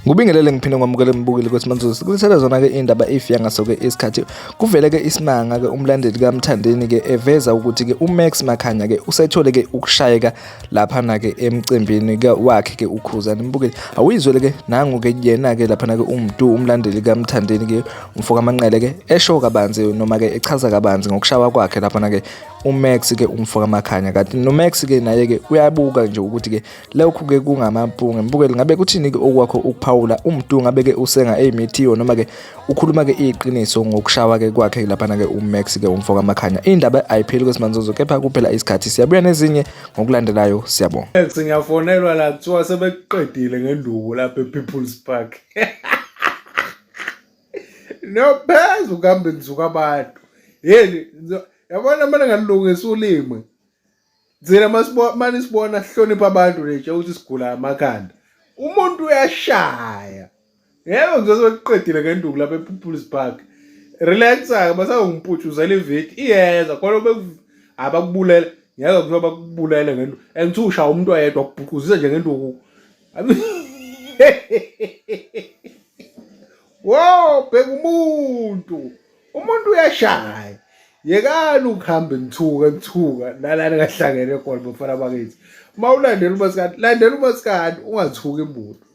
Ngubingelele ngiphinde ngwamukele mbukeli ukuthi manzuzo kulethela zona ke indaba efika ngaso-ke isikhathi kuvele ke isimanga ke umlandeli kaMthandeni ke eveza ukuthi ke uMax Makhanya ke usethole ke ukushayeka laphana ke emcimbini ke wakhe ke ukhuzana mbukeli awuyizwele ke nangu ke yena ke laphana ke umlandeli kaMthandeni ke umfoka amanqele ke esho kabanzi noma ke echaza kabanzi ngokushawa kwakhe laphana ke uMax ke umfoka Makhanya kanti noMax ke naye ke uyabuka nje ukuthi ke lokhu ke kungamampunge mbukeli ngabe kuthini ke okwakho ukuphawula ngabe ke usenga emithiyo noma ke ukhuluma ke iqiniso ngokushawa ke kwakhe laphana ke uMax ke umfoka Makhanya indaba ayipheli kwesimanzozo kepha kuphela isikhathi siyabuya nezinye ngokulandelayo siyabonga. Ngiyafonelwa la kuthiwa sebeqedile ngenduku lapha ePeople's Park. No phezu kuhambe nisuka abantu. Yeni yabona mina ngalungisa ulimi. Thina manje sibona sihlonipha abantu nje ukuthi sigula amakhanda. Umuntu uyashaya. Yebo ngizoseqedile ngenduku lapha ePeople's Park. Relaxa basangiphuthuzela iveti iyeza khona abakubulela ngeke kuthiwa bakubulele ngenduku. Engithi ushaya umuntu oyedwa kubhuquzisa nje ngenduku. Wow, bheka umuntu uyashaya. Yekani ukuhamba ngithuka nalana ngahlangene khona bafana bakithi. Mawulandela umasikandi, landela umasikandi ungathuki imbuto.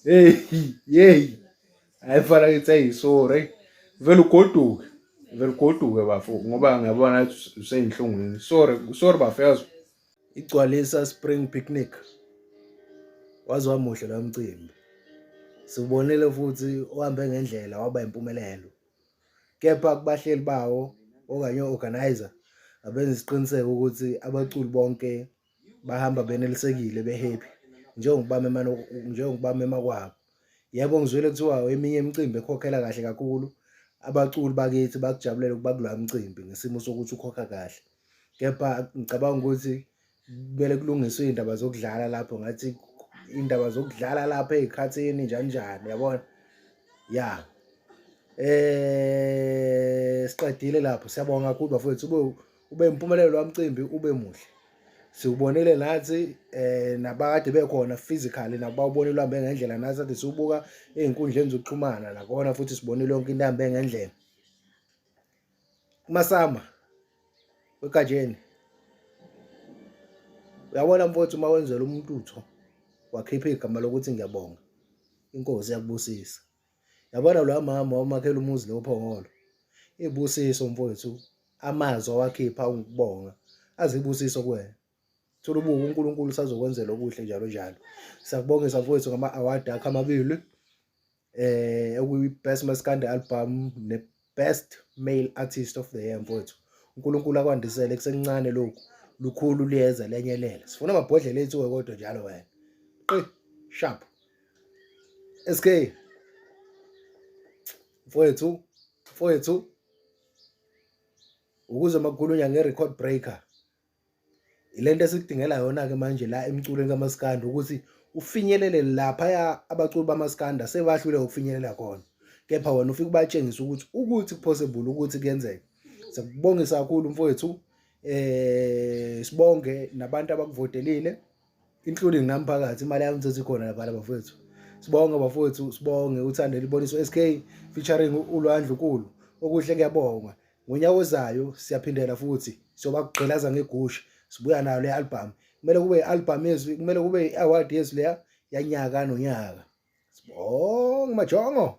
Hey. Ayifana kithi ayisori. Vele ugoduke bafu ngoba ngiyabona useyinhlungwini. Sorry bafezwe. Igcwalisa spring picnic. Wazwa muhle lo mcimbi. Sibonile futhi uhambe ngendlela waba impumelelo. Kepha kubahleli bawo okanye organizer abenza isiqiniseko ukuthi abaculi bonke bahamba benelisekile behappy njengokuba mema kwabo. Yebo ngizwele kuthiwa eminye imicimbi ekhokhela kahle kakhulu abaculi bakithi bakujabulela ukuba kula mcimbi ngesimo sokuthi ukhokha kahle. Kepha ngicabanga ukuthi kumele kulungiswe indaba zokudlala lapho ngathi indaba zokudlala lapha ezikhathini njani yabona ya siqedile lapho siyabonga kakhulu bafowethu ube impumelelo wamcimbi ube muhle siubonile nathi nabakade bekhona physically nabawubonile uhambe ngendlela nathi sathi sibuka einkundleni zokuxhumana nakona futhi sibonile yonke into ihambe ngendlela kumasama wekajeni uyabona mfowethu uma wenzela umuntu utho wakhipha igama lokuthi ngiyabonga inkosi yakubusisa yabona lo mama wamakhela umuzi lo phongolo ibusiso mfowethu amazwi wakhipha ukubonga azibusiso kuwena thola ubuka uNkulunkulu sazokwenzela okuhle njalo siyakubongisa mfowethu ngama award akho amabili okuyi best maskandi album ne best male artist of the year mfowethu uNkulunkulu akwandisele kusencane lokhu lukhulu liyeza lenyelela sifuna amabhodlela ethu kodwa njalo wena sharp SK mfowethu ukuze makukhulunywa ngerecord breaker ilento esikudingela yona ke manje la emculweni kaMaskandi ukuthi ufinyelele lapha abaculi bamaskanda sebahlule ukufinyelela khona kepha wena ufike ubatshengisa ukuthi possible ukuthi kuyenzeka sikubongisa kakhulu mfowethu sibonge nabantu abakuvotelile including namphakathi imali yami ngithi khona lapha bafowethu sibonge bafowethu sibonge uthando liboniso SK featuring uLwandlunkulu okuhle kuyabonga ngonyaka ozayo siyaphindela futhi sobakugqilaza ngegusha sibuya nayo le album kumele kube i-album yezwi kumele kube i-award yezwi leya yanyaka nonyaka sibonge majongo.